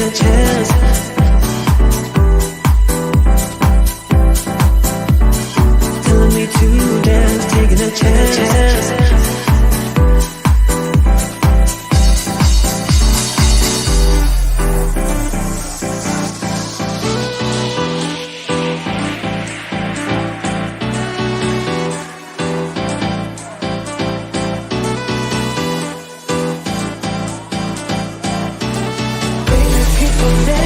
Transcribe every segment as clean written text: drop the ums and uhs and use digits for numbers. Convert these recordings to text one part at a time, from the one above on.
a chance. Telling me to dance, taking a chance. People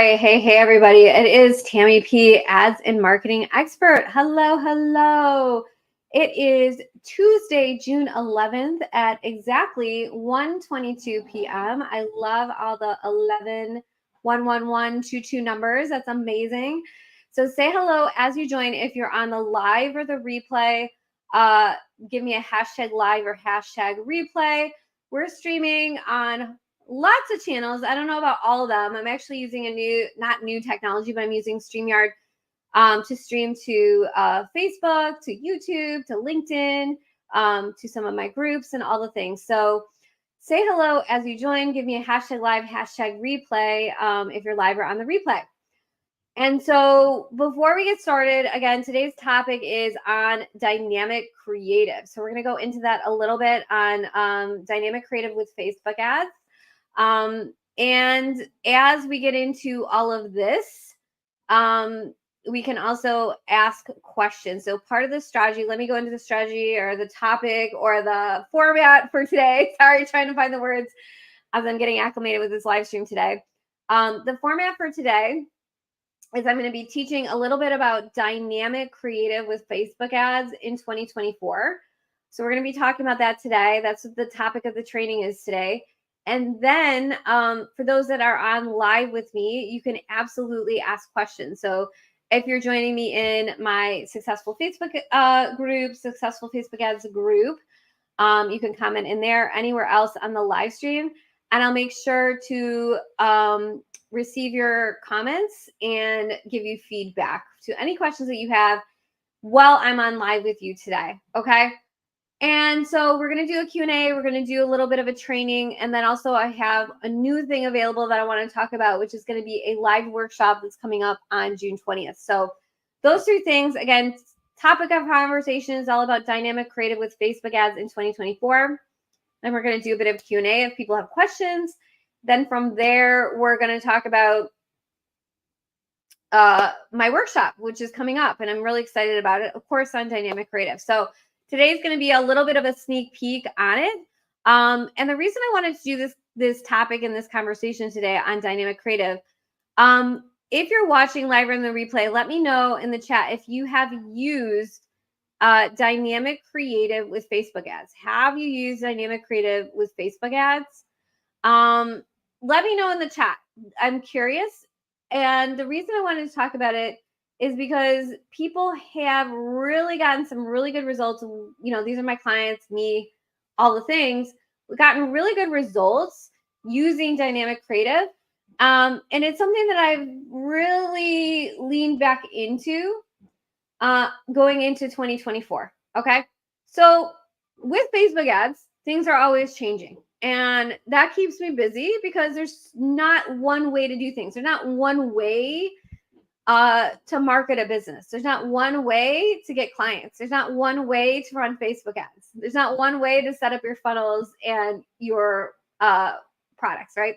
right. Hey, everybody. It is Tammy P, ads and marketing expert. Hello. It is Tuesday, June 11th at exactly 1:22 p.m. I love all the 11, 11122 numbers. That's amazing. So say hello as you join. If you're on the live or the replay, give me a hashtag live or hashtag replay. We're streaming on lots of channels. I don't know about all of them. I'm actually using not new technology, but I'm using StreamYard to stream to Facebook, to YouTube, to LinkedIn, to some of my groups and all the things. So say hello as you join. Give me a hashtag live, hashtag replay if you're live or on the replay. And so before we get started, again, today's topic is on dynamic creative. So we're going to go into that a little bit on dynamic creative with Facebook ads. And as we get into all of this, we can also ask questions. So part of the strategy, let me go into the strategy or the topic or the format for today. Sorry, trying to find the words as I'm getting acclimated with this live stream today. The format for today is I'm going to be teaching a little bit about dynamic creative with Facebook ads in 2024. So we're going to be talking about that today. That's what the topic of the training is today. And then for those that are on live with me, you can absolutely ask questions. So if you're joining me in my Successful Facebook group, Successful Facebook Ads group, you can comment in there, anywhere else on the live stream. And I'll make sure to receive your comments and give you feedback to any questions that you have while I'm on live with you today. Okay. And so we're going to do a Q&A. We're going to do a little bit of a training. And then also I have a new thing available that I want to talk about, which is going to be a live workshop that's coming up on June 20th. So those three things, again, topic of conversation is all about dynamic creative with Facebook ads in 2024. Then we're going to do a bit of Q&A if people have questions. Then from there, we're going to talk about my workshop, which is coming up. And I'm really excited about it, of course, on dynamic creative. So today's going to be a little bit of a sneak peek on it. And the reason I wanted to do this topic and this conversation today on dynamic creative, if you're watching live or in the replay, let me know in the chat if you have used dynamic creative with Facebook ads. Have you used dynamic creative with Facebook ads? Let me know in the chat. I'm curious. And the reason I wanted to talk about it is because people have really gotten some really good results. You know, these are my clients, me, all the things. We've gotten really good results using dynamic creative. And it's something that I've really leaned back into going into 2024. Okay. So with Facebook ads, things are always changing. And that keeps me busy because there's not one way to do things. There's not one way to market a business. There's not one way to get clients. There's not one way to run Facebook ads. There's not one way to set up your funnels and your products, right?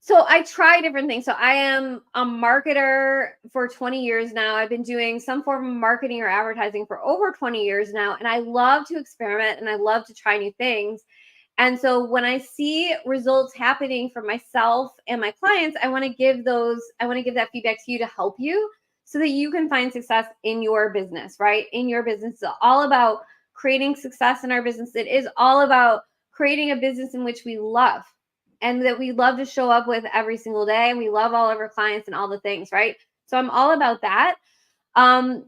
So I try different things. So I am a marketer for 20 years now. I've been doing some form of marketing or advertising for over 20 years now. And I love to experiment and I love to try new things. And so when I see results happening for myself and my clients, I want to give that feedback to you to help you so that you can find success in your business, right? In your business. It's all about creating success in our business. It is all about creating a business in which we love and that we love to show up with every single day. And we love all of our clients and all the things, right? So I'm all about that. But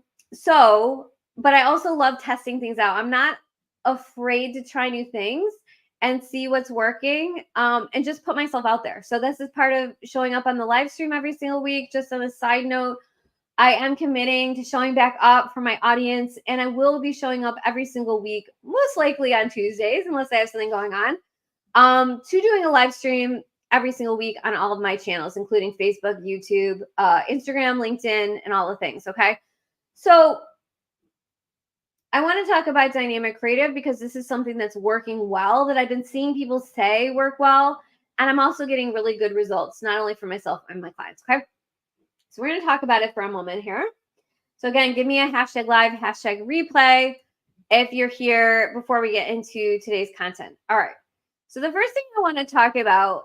I also love testing things out. I'm not afraid to try new things and see what's working and just put myself out there. So this is part of showing up on the live stream every single week. Just on a side note, I am committing to showing back up for my audience, and I will be showing up every single week, most likely on Tuesdays, unless I have something going on, to doing a live stream every single week on all of my channels, including Facebook, YouTube, Instagram, LinkedIn, and all the things. Okay. So I want to talk about dynamic creative because this is something that's working well, that I've been seeing people say work well. And I'm also getting really good results, not only for myself and my clients. Okay. So we're going to talk about it for a moment here. So again, give me a hashtag live, hashtag replay if you're here before we get into today's content. All right. So the first thing I want to talk about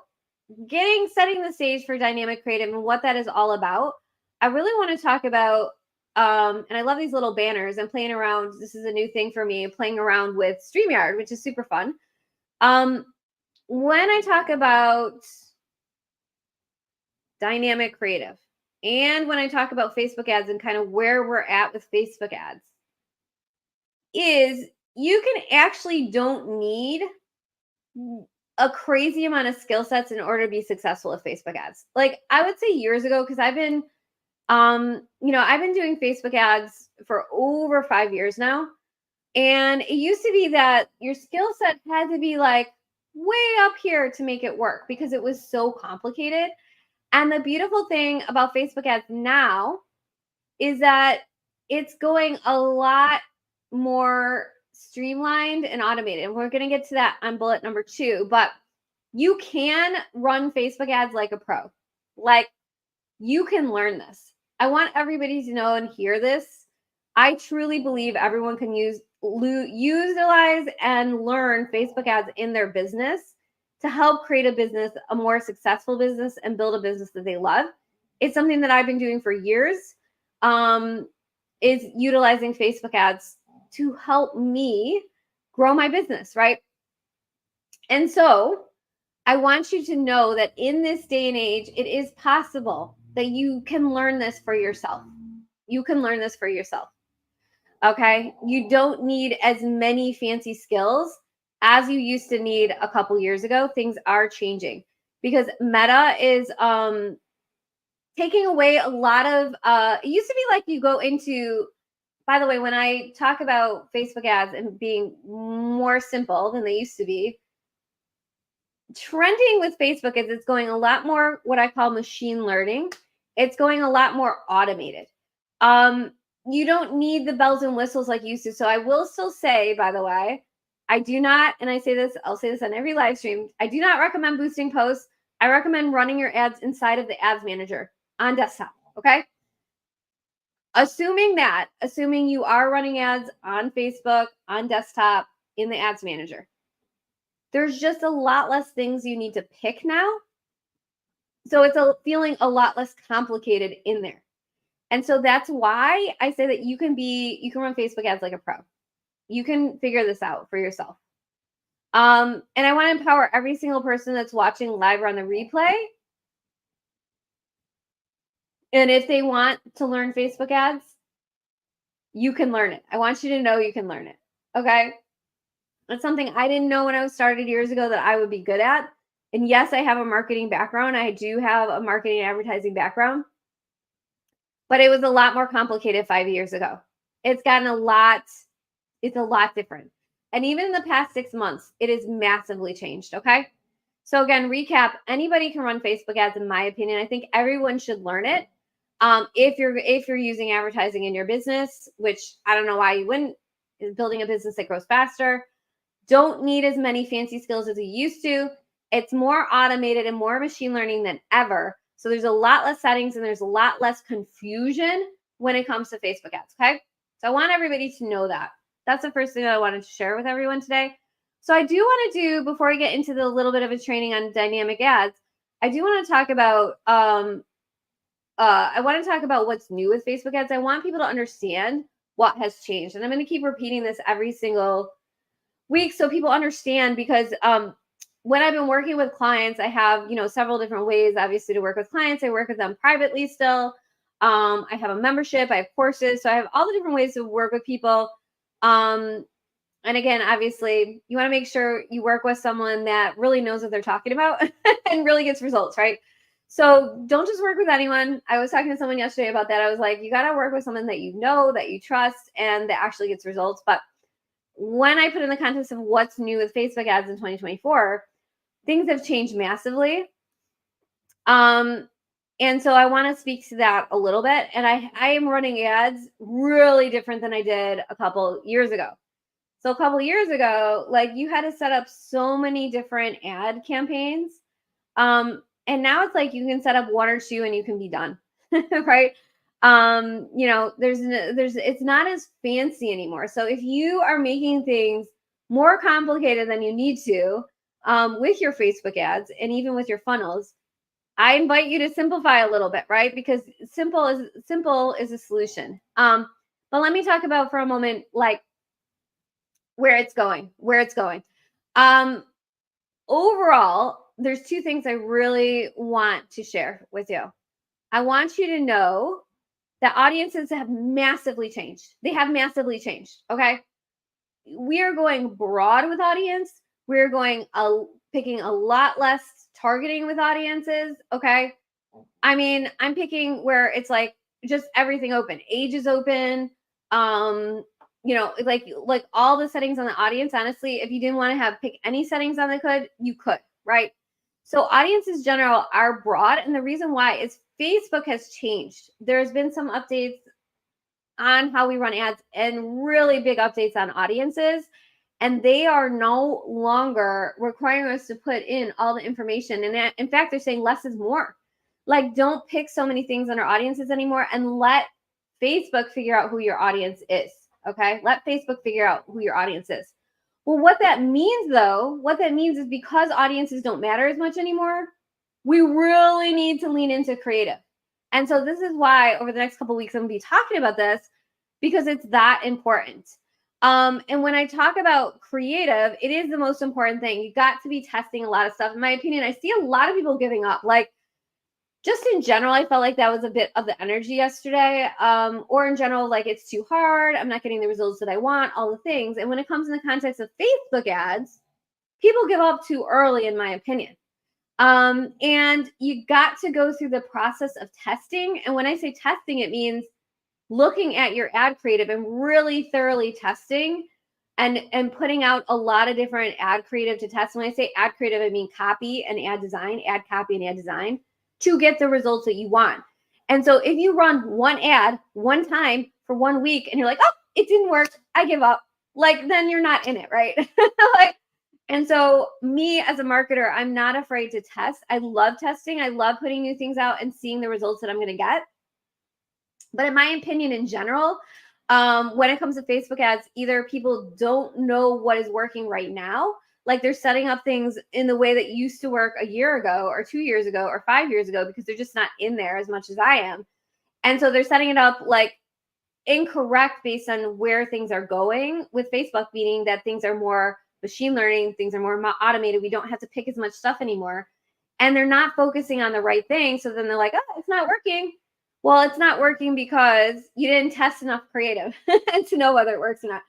setting the stage for dynamic creative and what that is all about, I really want to talk about, and I love these little banners. I'm playing around. This is a new thing for me, playing around with StreamYard, which is super fun. When I talk about dynamic creative and when I talk about Facebook ads and kind of where we're at with Facebook ads, is you can actually don't need a crazy amount of skill sets in order to be successful with Facebook ads. Like I would say years ago, because I've been I've been doing Facebook ads for over 5 years now. And it used to be that your skill set had to be like way up here to make it work because it was so complicated. And the beautiful thing about Facebook ads now is that it's going a lot more streamlined and automated. And we're going to get to that on bullet number 2, but you can run Facebook ads like a pro. Like you can learn this. I want everybody to know and hear this. I truly believe everyone can utilize and learn Facebook ads in their business to help create a business, a more successful business, and build a business that they love. It's something that I've been doing for years, is utilizing Facebook ads to help me grow my business, right? And so I want you to know that in this day and age, it is possible that you can learn this for yourself. You can learn this for yourself. Okay. You don't need as many fancy skills as you used to need a couple years ago. Things are changing because Meta is taking away a lot of it used to be like you go into, by the way, when I talk about Facebook ads and being more simple than they used to be, trending with Facebook is it's going a lot more what I call machine learning. It's going a lot more automated. You don't need the bells and whistles like you used to. So I will still say, by the way, I do not, and I say this, I'll say this on every live stream, I do not recommend boosting posts. I recommend running your ads inside of the ads manager on desktop, okay? Assuming you are running ads on Facebook, on desktop, in the ads manager, there's just a lot less things you need to pick now. So it's feeling a lot less complicated in there. And so that's why I say that you can run Facebook ads like a pro. You can figure this out for yourself. And I want to empower every single person that's watching live or on the replay. And if they want to learn Facebook ads, you can learn it. I want you to know you can learn it. Okay. That's something I didn't know when I was started years ago that I would be good at. And yes, I have a marketing background. I do have a marketing and advertising background. But it was a lot more complicated 5 years ago. It's gotten a lot different. And even in the past 6 months, it has massively changed, okay? So again, recap, anybody can run Facebook ads in my opinion. I think everyone should learn it. If you're using advertising in your business, which I don't know why you wouldn't, is building a business that grows faster. Don't need as many fancy skills as you used to. It's more automated and more machine learning than ever. So there's a lot less settings and there's a lot less confusion when it comes to Facebook ads, okay? So I want everybody to know that. That's the first thing that I wanted to share with everyone today. So I do want to do, before we get into the little bit of a training on dynamic ads, I do want to talk about, what's new with Facebook ads. I want people to understand what has changed. And I'm going to keep repeating this every single week so people understand, because when I've been working with clients, I have, several different ways, obviously, to work with clients. I work with them privately still. I have a membership, I have courses. So I have all the different ways to work with people. And again, obviously, you want to make sure you work with someone that really knows what they're talking about and really gets results, right? So don't just work with anyone. I was talking to someone yesterday about that. I was like, you got to work with someone that you know, that you trust, and that actually gets results. But when I put in the context of what's new with Facebook ads in 2024, things have changed massively. And so I want to speak to that a little bit. And I am running ads really different than I did a couple years ago. So a couple years ago, like, you had to set up so many different ad campaigns. And now it's like you can set up 1 or 2 and you can be done, right? It's not as fancy anymore. So if you are making things more complicated than you need to, with your Facebook ads and even with your funnels, I invite you to simplify a little bit, right? Because simple is a solution. But let me talk about for a moment, like where it's going. Overall, there's two things I really want to share with you. I want you to know that audiences have massively changed. They have massively changed. Okay. We are going broad with audience. We're going picking a lot less targeting with audiences. Okay. I mean, I'm picking where it's like just everything open. Age is open. Like all the settings on the audience. Honestly, if you didn't want to pick any settings on the could, you could, right? So audiences general are broad, and the reason why is Facebook has changed. There's been some updates on how we run ads and really big updates on audiences. And they are no longer requiring us to put in all the information. And in fact, they're saying less is more. Like, don't pick so many things on our audiences anymore, and let Facebook figure out who your audience is. Okay. Let Facebook figure out who your audience is. Well, what that means is because audiences don't matter as much anymore, we really need to lean into creative. And so this is why over the next couple of weeks, I'm going to be talking about this, because it's that important. And when I talk about creative, it is the most important thing. You got to be testing a lot of stuff. In my opinion, I see a lot of people giving up. Like, just in general, I felt like that was a bit of the energy yesterday. Or in general, like, it's too hard. I'm not getting the results that I want, all the things. And when it comes in the context of Facebook ads, people give up too early, in my opinion. And you got to go through the process of testing. And when I say testing, it means looking at your ad creative and really thoroughly testing and putting out a lot of different ad creative to test. When I say ad creative, I mean copy and ad design, ad copy and ad design, to get the results that you want. And so if you run one ad one time for 1 week and you're like, oh, it didn't work, I give up, like, then you're not in it, right? Like, and so me as a marketer, I'm not afraid to test. I love testing. I love putting new things out and seeing the results that I'm going to get. But in my opinion, in general, when it comes to Facebook ads, either people don't know what is working right now, like they're setting up things in the way that used to work a year ago or 2 years ago or 5 years ago, because they're just not in there as much as I am. And so they're setting it up like incorrect based on where things are going with Facebook, meaning that things are more machine learning, things are more automated. We don't have to pick as much stuff anymore. And they're not focusing on the right thing. So then they're like, oh, it's not working. Well, it's not working because you didn't test enough creative to know whether it works or not.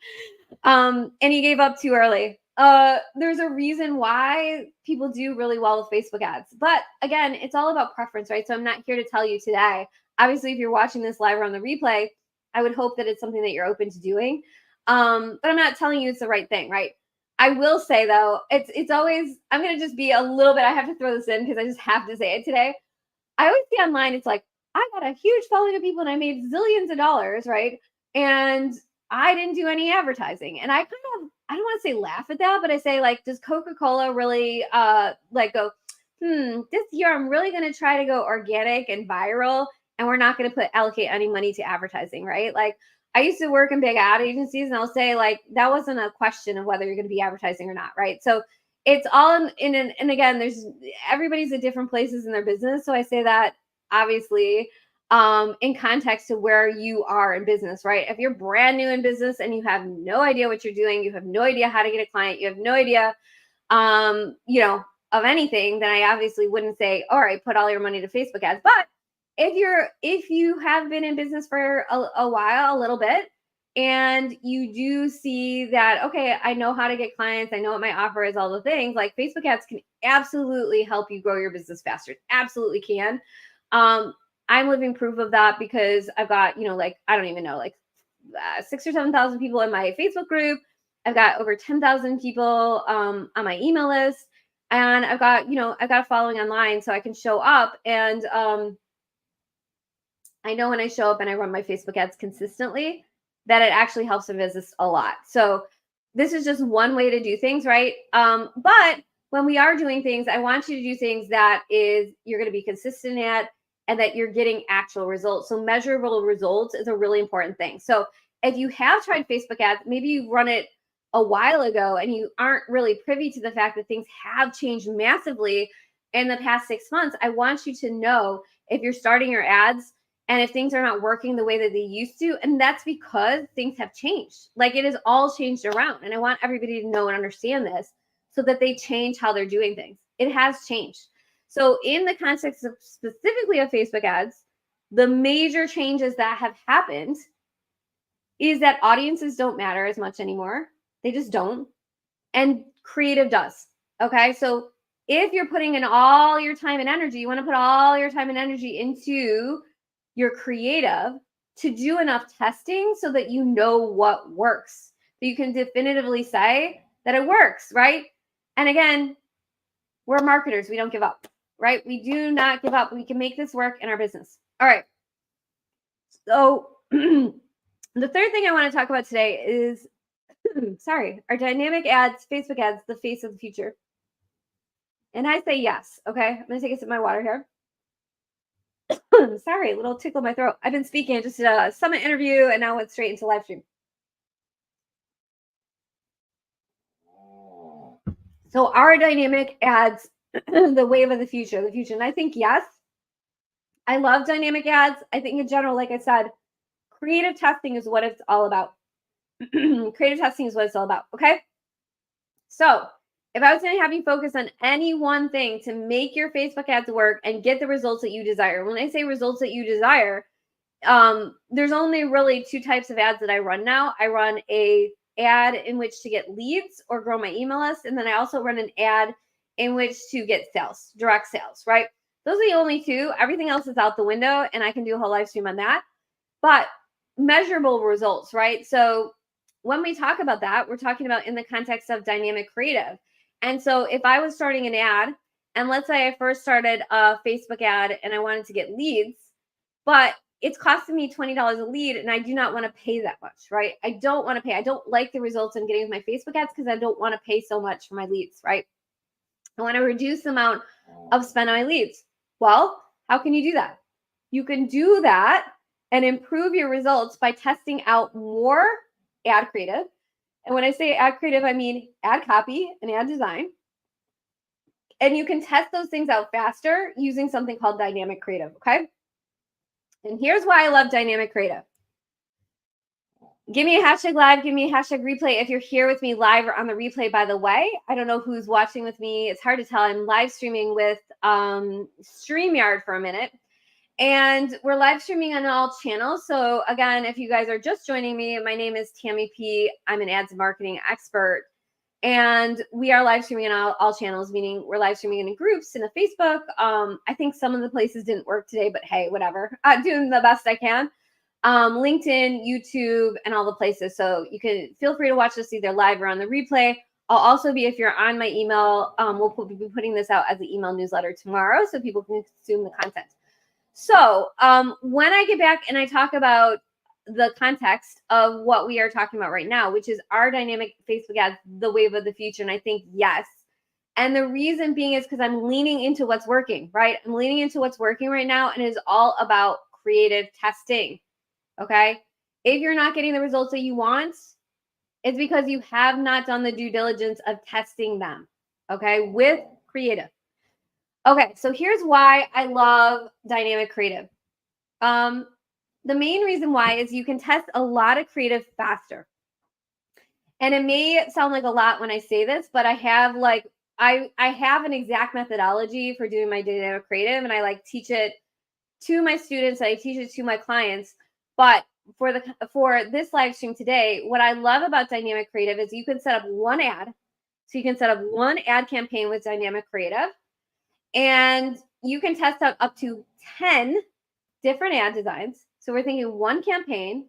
And you gave up too early. There's a reason why people do really well with Facebook ads. But again, it's all about preference, right? So I'm not here to tell you today. Obviously, if you're watching this live or on the replay, I would hope that it's something that you're open to doing. But I'm not telling you it's the right thing, right? I will say though, it's always, I'm going to just be a little bit, I have to throw this in because I just have to say it today. I always see online, it's like, I got a huge following of people and I made zillions of dollars, right? And I didn't do any advertising. And I kind of, I don't want to say laugh at that, but I say, like, does Coca-Cola really like go, this year I'm really going to try to go organic and viral, and we're not going to allocate any money to advertising, right? Like, I used to work in big ad agencies, and I'll say, like, that wasn't a question of whether you're going to be advertising or not, right? So it's all and again, there's everybody's at different places in their business. So I say that obviously in context to where you are in business, right? If you're brand new in business and you have no idea what you're doing, you have no idea how to get a client, you have no idea, of anything, then I obviously wouldn't say, all right, put all your money to Facebook ads. But if you have been in business for a while, a little bit, and you do see that, okay, I know how to get clients, I know what my offer is, all the things, like Facebook ads can absolutely help you grow your business faster. It absolutely can. I'm living proof of that because I've got, like, I don't even know, like 6,000 or 7,000 people in my Facebook group. I've got over 10,000 people on my email list, and I've got a following online, so I can show up. And I know when I show up and I run my Facebook ads consistently, that it actually helps the business a lot. So this is just one way to do things, right? But when we are doing things, I want you to do things that you're going to be consistent at, and that you're getting actual results. So measurable results is a really important thing. So if you have tried Facebook ads, maybe you run it a while ago and you aren't really privy to the fact that things have changed massively in the past 6 months, I want you to know if you're starting your ads and if things are not working the way that they used to. And that's because things have changed. Like, it has all changed around. And I want everybody to know and understand this so that they change how they're doing things. It has changed. So in the context of specifically of Facebook ads, the major changes that have happened is that audiences don't matter as much anymore. They just don't. And creative does. Okay. So if you're putting in all your time and energy, you want to put all your time and energy into your creative to do enough testing so that you know what works. So you can definitively say that it works, right? And again, we're marketers. We don't give up, right? We do not give up. We can make this work in our business. All right. So the third thing I want to talk about today is, sorry, our dynamic ads, Facebook ads, the face of the future. And I say yes. Okay. I'm going to take a sip of my water here. Sorry, a little tickle in my throat. I've been speaking, just did a summit interview and now went straight into live stream. So our dynamic ads, the wave of the future. And I think yes. I love dynamic ads. I think in general, like I said, creative testing is what it's all about. Creative testing is what it's all about. Okay. So if I was going to have you focus on any one thing to make your Facebook ads work and get the results that you desire, when I say results that you desire, there's only really two types of ads that I run now. I run a ad in which to get leads or grow my email list. And then I also run an ad in which to get sales, direct sales, right? Those are the only two. Everything else is out the window, and I can do a whole live stream on that. But measurable results, right? So when we talk about that, we're talking about in the context of dynamic creative. And so if I was starting an ad, and let's say I first started a Facebook ad and I wanted to get leads, but it's costing me $20 a lead and I do not want to pay that much, right? I don't want to pay. I don't like the results I'm getting with my Facebook ads because I don't want to pay so much for my leads, right? I want to reduce the amount of spend on my leads. Well, how can you do that? You can do that and improve your results by testing out more ad creative. And when I say ad creative, I mean ad copy and ad design. And you can test those things out faster using something called dynamic creative, okay? And here's why I love dynamic creative. Give me a hashtag live, give me a hashtag replay if you're here with me live or on the replay, by the way. I don't know who's watching with me. It's hard to tell. I'm live streaming with StreamYard for a minute. And we're live streaming on all channels. So again, if you guys are just joining me, my name is Tammy P. I'm an ads and marketing expert. And we are live streaming on all channels, meaning we're live streaming in groups, in a Facebook. I think some of the places didn't work today, but hey, whatever. I'm doing the best I can. LinkedIn, YouTube, and all the places. So you can feel free to watch this either live or on the replay. I'll also be, if you're on my email, we'll be putting this out as an email newsletter tomorrow so people can consume the content. So when I get back and I talk about the context of what we are talking about right now, which is our dynamic Facebook ads, the wave of the future, and I think yes. And the reason being is because I'm leaning into what's working, right? I'm leaning into what's working right now, and it is all about creative testing. Okay. If you're not getting the results that you want, it's because you have not done the due diligence of testing them. Okay. With creative. Okay. So here's why I love dynamic creative. The main reason why is you can test a lot of creative faster. And it may sound like a lot when I say this, but I have I have an exact methodology for doing my dynamic creative, and I teach it to my students. I teach it to my clients. But for this live stream today, what I love about dynamic creative is you can set up one ad. So you can set up one ad campaign with dynamic creative, and you can test out up to 10 different ad designs. So we're thinking one campaign,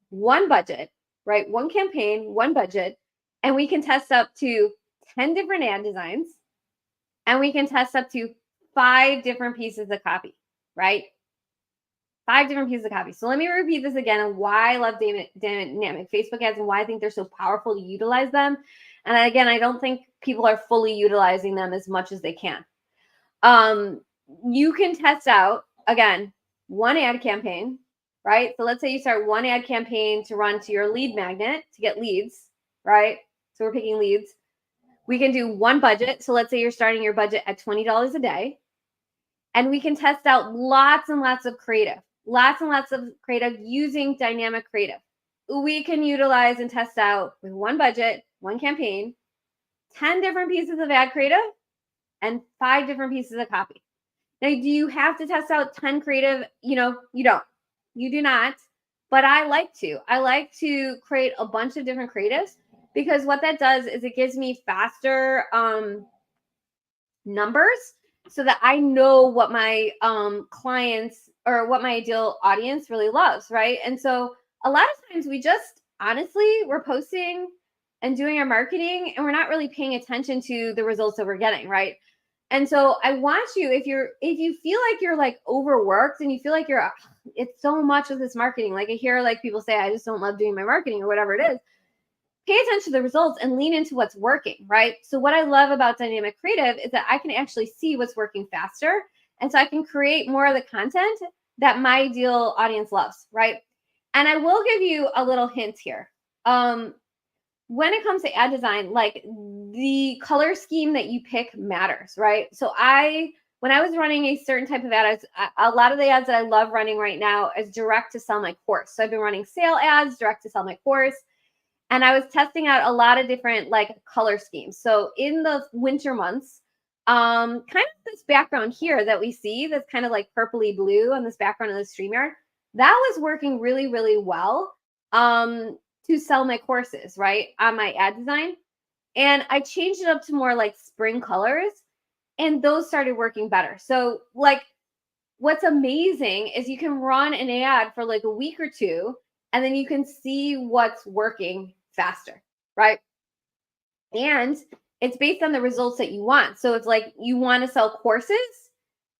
one budget, right? One campaign, one budget, and we can test up to 10 different ad designs, and we can test up to 5 different pieces of copy, right? 5 different pieces of copy. So let me repeat this again and why I love dynamic Facebook ads and why I think they're so powerful to utilize them. And again, I don't think people are fully utilizing them as much as they can. You can test out, again, one ad campaign, right? So let's say you start one ad campaign to run to your lead magnet to get leads, right? So we're picking leads. We can do one budget. So let's say you're starting your budget at $20 a day. And we can test out lots and lots of creative using dynamic creative. We can utilize and test out with one budget, one campaign, 10 different pieces of ad creative and 5 different pieces of copy. Now, do you have to test out 10 creative? You don't. You do not. But I like to. I like to create a bunch of different creatives because what that does is it gives me faster numbers so that I know what my clients or what my ideal audience really loves, right? And so a lot of times we're posting and doing our marketing and we're not really paying attention to the results that we're getting, right? And so I want you, if you feel like you're like overworked and you feel like it's so much of this marketing, like I hear like people say, I just don't love doing my marketing or whatever it is, pay attention to the results and lean into what's working, right? So what I love about dynamic creative is that I can actually see what's working faster. And so I can create more of the content that my ideal audience loves, right? And I will give you a little hint here. When it comes to ad design, like the color scheme that you pick matters, right? So when I was running a certain type of ad, a lot of the ads that I love running right now is direct to sell my course. So I've been running sale ads, direct to sell my course. And I was testing out a lot of different like color schemes. So in the winter months, kind of this background here that we see that's kind of like purpley blue on this background of the StreamYard, that was working really, really well to sell my courses, right, on my ad design. And I changed it up to more like spring colors and those started working better. So like what's amazing is you can run an ad for like a week or two and then you can see what's working faster, right? And it's based on the results that you want. So it's like you want to sell courses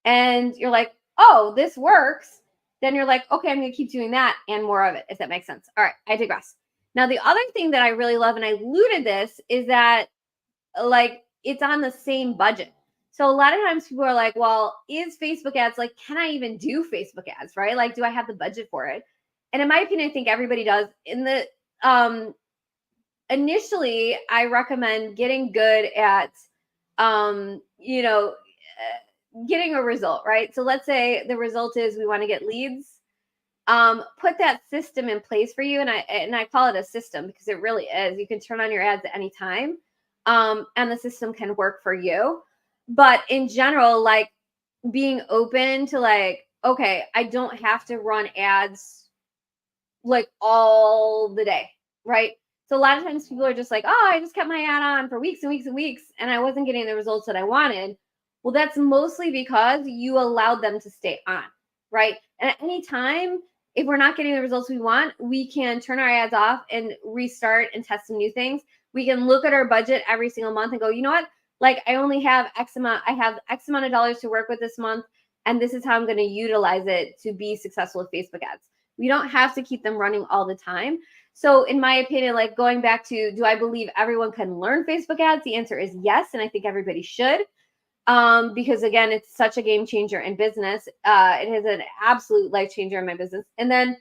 and you're like, oh, this works. Then you're like, okay, I'm going to keep doing that and more of it, if that makes sense. All right, I digress. Now, the other thing that I really love, and I alluded this, is that like it's on the same budget. So a lot of times people are like, well, is Facebook ads, like, can I even do Facebook ads, right? Like, do I have the budget for it? And in my opinion, I think everybody does. In the initially, I recommend getting good at, getting a result, right? So let's say the result is we want to get leads. Put that system in place for you, and I call it a system because it really is. You can turn on your ads at any time, and the system can work for you. But in general, like being open to like, okay, I don't have to run ads like all the day, right? So a lot of times people are just like, oh, I just kept my ad on for weeks and weeks and weeks and I wasn't getting the results that I wanted. Well, that's mostly because you allowed them to stay on, right? And at any time, if we're not getting the results we want, we can turn our ads off and restart and test some new things. We can look at our budget every single month and go, you know what? Like I only have X amount, I have X amount of dollars to work with this month. And this is how I'm going to utilize it to be successful with Facebook ads. We don't have to keep them running all the time. So in my opinion, like going back to, do I believe everyone can learn Facebook ads? The answer is yes. And I think everybody should. Because again, it's such a game changer in business. It is an absolute life changer in my business. And then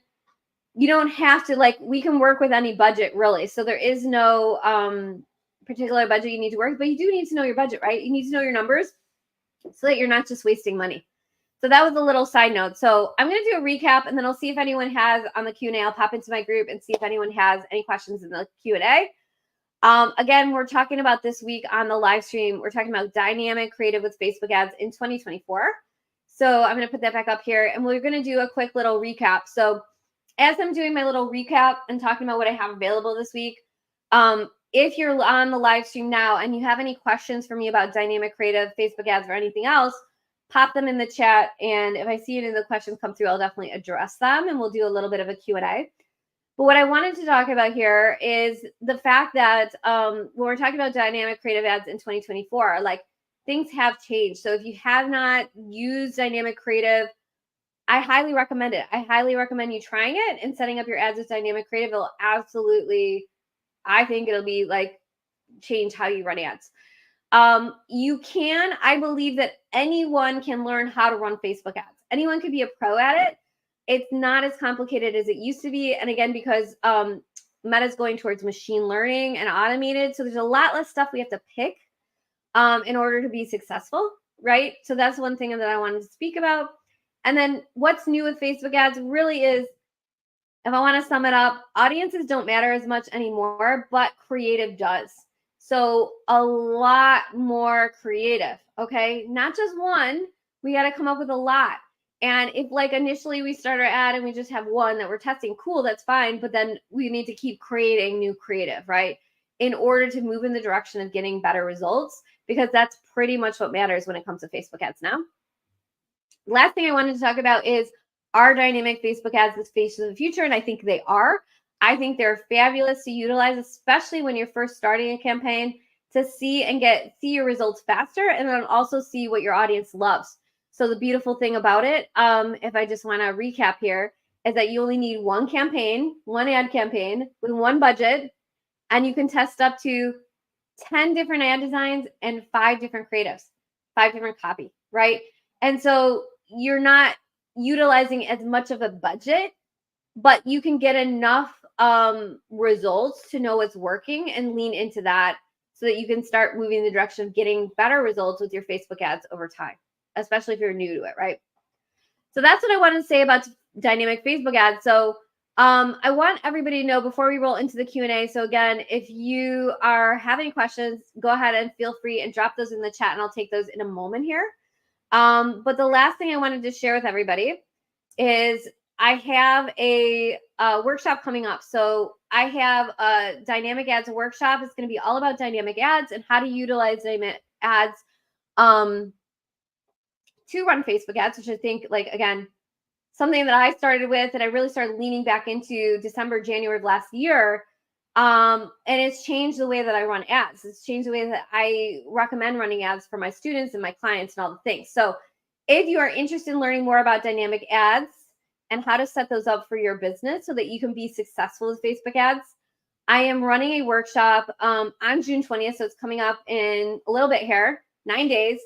you don't have to, like, we can work with any budget really. So there is no particular budget you need to work, but you do need to know your budget, right? You need to know your numbers so that you're not just wasting money. So that was a little side note. So I'm going to do a recap and then I'll see if anyone has on the Q&A. I'll pop into my group and see if anyone has any questions in the Q&A. Again, we're talking about this week on the live stream. We're talking about dynamic creative with Facebook ads in 2024. So I'm going to put that back up here and we're going to do a quick little recap. So as I'm doing my little recap and talking about what I have available this week, if you're on the live stream now and you have any questions for me about dynamic creative, Facebook ads, or anything else, pop them in the chat. And if I see any of the questions come through, I'll definitely address them and we'll do a little bit of a Q&A. But what I wanted to talk about here is the fact that when we're talking about dynamic creative ads in 2024, like things have changed. So if you have not used dynamic creative, I highly recommend it. I highly recommend you trying it and setting up your ads with dynamic creative. It'll absolutely, I think it'll be like change how you run ads. I believe that anyone can learn how to run Facebook ads. Anyone could be a pro at it. It's not as complicated as it used to be. And again, because Meta's going towards machine learning and automated. So there's a lot less stuff we have to pick in order to be successful, right? So that's one thing that I wanted to speak about. And then what's new with Facebook ads really is, if I want to sum it up, audiences don't matter as much anymore, but creative does. So a lot more creative, okay? Not just one, we got to come up with a lot. And if like initially we start our ad and we just have one that we're testing, cool, that's fine. But then we need to keep creating new creative, right? In order to move in the direction of getting better results, because that's pretty much what matters when it comes to Facebook ads now. Last thing I wanted to talk about is, are dynamic Facebook ads the face of the future? And I think they are. I think they're fabulous to utilize, especially when you're first starting a campaign, to see your results faster, and then also see what your audience loves. So the beautiful thing about it, if I just want to recap here, is that you only need one campaign, one ad campaign with one budget, and you can test up to 10 different ad designs and 5 different creatives, 5 different copy, right? And so you're not utilizing as much of a budget, but you can get enough results to know it's working and lean into that, so that you can start moving in the direction of getting better results with your Facebook ads over time, especially if you're new to it, right? So that's what I wanted to say about dynamic Facebook ads. So I want everybody to know before we roll into the Q&A. So again, if you are having questions, go ahead and feel free and drop those in the chat, and I'll take those in a moment here. But the last thing I wanted to share with everybody is I have a workshop coming up. So I have a dynamic ads workshop. It's going to be all about dynamic ads and how to utilize dynamic ads to run Facebook ads, which I think, like, again, something that I started with and I really started leaning back into December, January of last year. And it's changed the way that I run ads. It's changed the way that I recommend running ads for my students and my clients and all the things. So if you are interested in learning more about dynamic ads and how to set those up for your business so that you can be successful with Facebook ads, I am running a workshop on June 20th. So it's coming up in a little bit here, 9 days.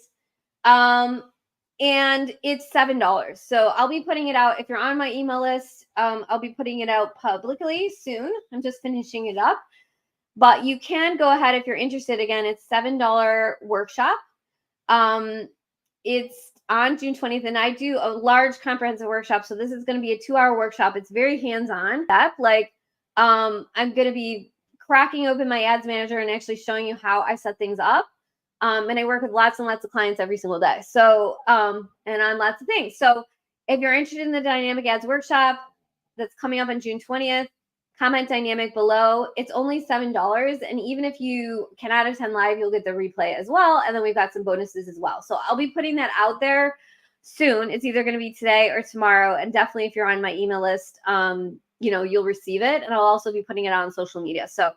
And it's $7. So I'll be putting it out. If you're on my email list, I'll be putting it out publicly soon. I'm just finishing it up. But you can go ahead if you're interested. Again, it's $7 workshop. It's on June 20th, and I do a large comprehensive workshop. So this is going to be a 2-hour workshop. It's very hands-on. I'm going to be cracking open my ads manager and actually showing you how I set things up. And I work with lots and lots of clients every single day. So, and on lots of things. So if you're interested in the dynamic ads workshop that's coming up on June 20th, comment dynamic below. It's only $7. And even if you cannot attend live, you'll get the replay as well. And then we've got some bonuses as well. So I'll be putting that out there soon. It's either going to be today or tomorrow. And definitely if you're on my email list, you'll receive it. And I'll also be putting it out on social media. So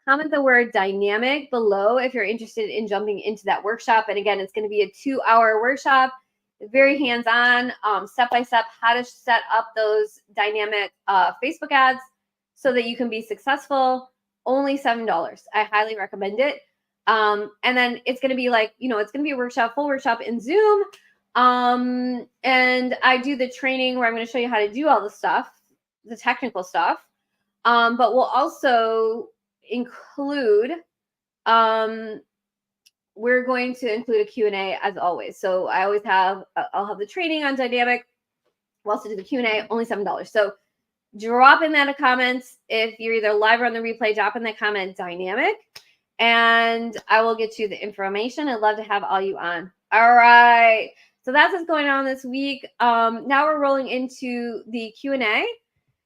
comment the word dynamic below if you're interested in jumping into that workshop. And again, it's going to be a 2-hour workshop, very hands-on, step-by-step, how to set up those dynamic Facebook ads so that you can be successful. Only $7. I highly recommend it. And then it's going to be it's going to be a workshop, full workshop in Zoom. And I do the training where I'm going to show you how to do all the stuff, the technical stuff. But we'll also include we're going to include a Q&A as always. So I'll have the training on dynamic. We'll also do the Q&A, only $7. So drop in that comments. If you're either live or on the replay, drop in the comment dynamic, and I will get you the information. I'd love to have all you on. All right. So that's what's going on this week. Now we're rolling into the Q&A.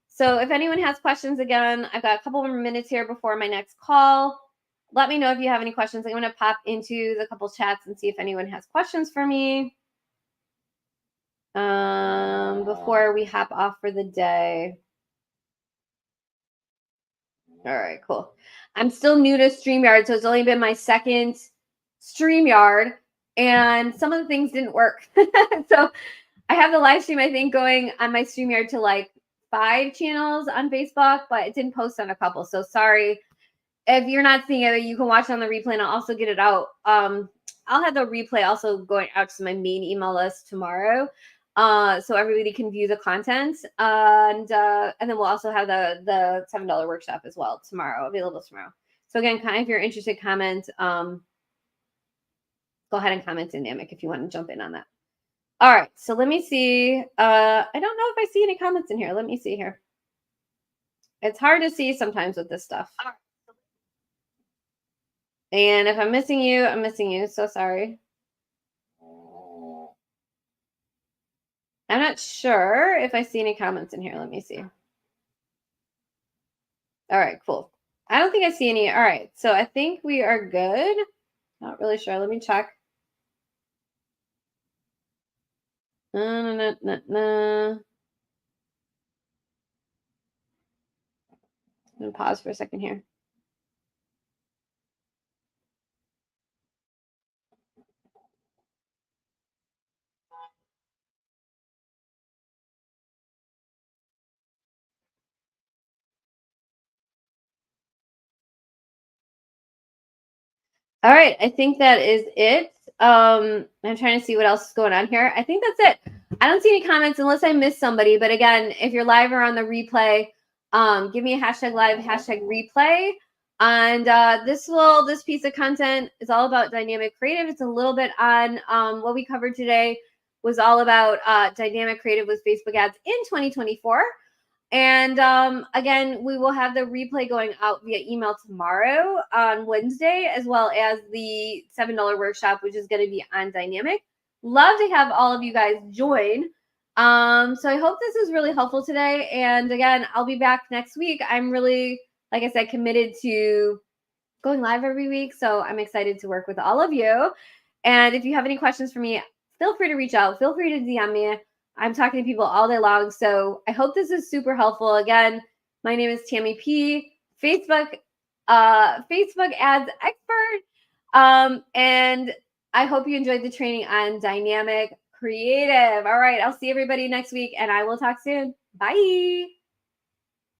So if anyone has questions, again, I've got a couple more minutes here before my next call. Let me know if you have any questions. I'm going to pop into the couple chats and see if anyone has questions for me before we hop off for the day. All right, cool. I'm still new to StreamYard, so it's only been my second StreamYard, and some of the things didn't work. So I have the live stream, I think, going on my StreamYard to like 5 channels on Facebook, but it didn't post on a couple. So sorry. If you're not seeing it, you can watch it on the replay, and I'll also get it out. I'll have the replay also going out to my main email list tomorrow. so everybody can view the content. And then we'll also have the $7 workshop as well tomorrow, available tomorrow. So again, if you're interested, comment. Go ahead and comment dynamic if you want to jump in on that. All right, so let me see. I don't know if I see any comments in here. Let me see here. It's hard to see sometimes with this stuff. And if I'm missing you, I'm missing you. So sorry. I'm not sure if I see any comments in here. Let me see. All right, cool. I don't think I see any. All right, so I think we are good. Not really sure. Let me check. I'm gonna pause for a second here. All right, I think that is it. I'm trying to see what else is going on here. I think that's it. I don't see any comments unless I missed somebody. But again, if you're live or on the replay, give me a hashtag live, hashtag replay. And this piece of content is all about dynamic creative. It's a little bit on what we covered today was all about dynamic creative with Facebook ads in 2024. And again, we will have the replay going out via email tomorrow on Wednesday, as well as the $7 workshop, which is going to be on dynamic. Love to have all of you guys join. So I hope this is really helpful today. And again, I'll be back next week. I'm really, like I said, committed to going live every week. So I'm excited to work with all of you. And if you have any questions for me, feel free to reach out. Feel free to DM me. I'm talking to people all day long. So I hope this is super helpful. Again, my name is Tammy P, Facebook ads expert. And I hope you enjoyed the training on dynamic creative. All right, I'll see everybody next week and I will talk soon. Bye.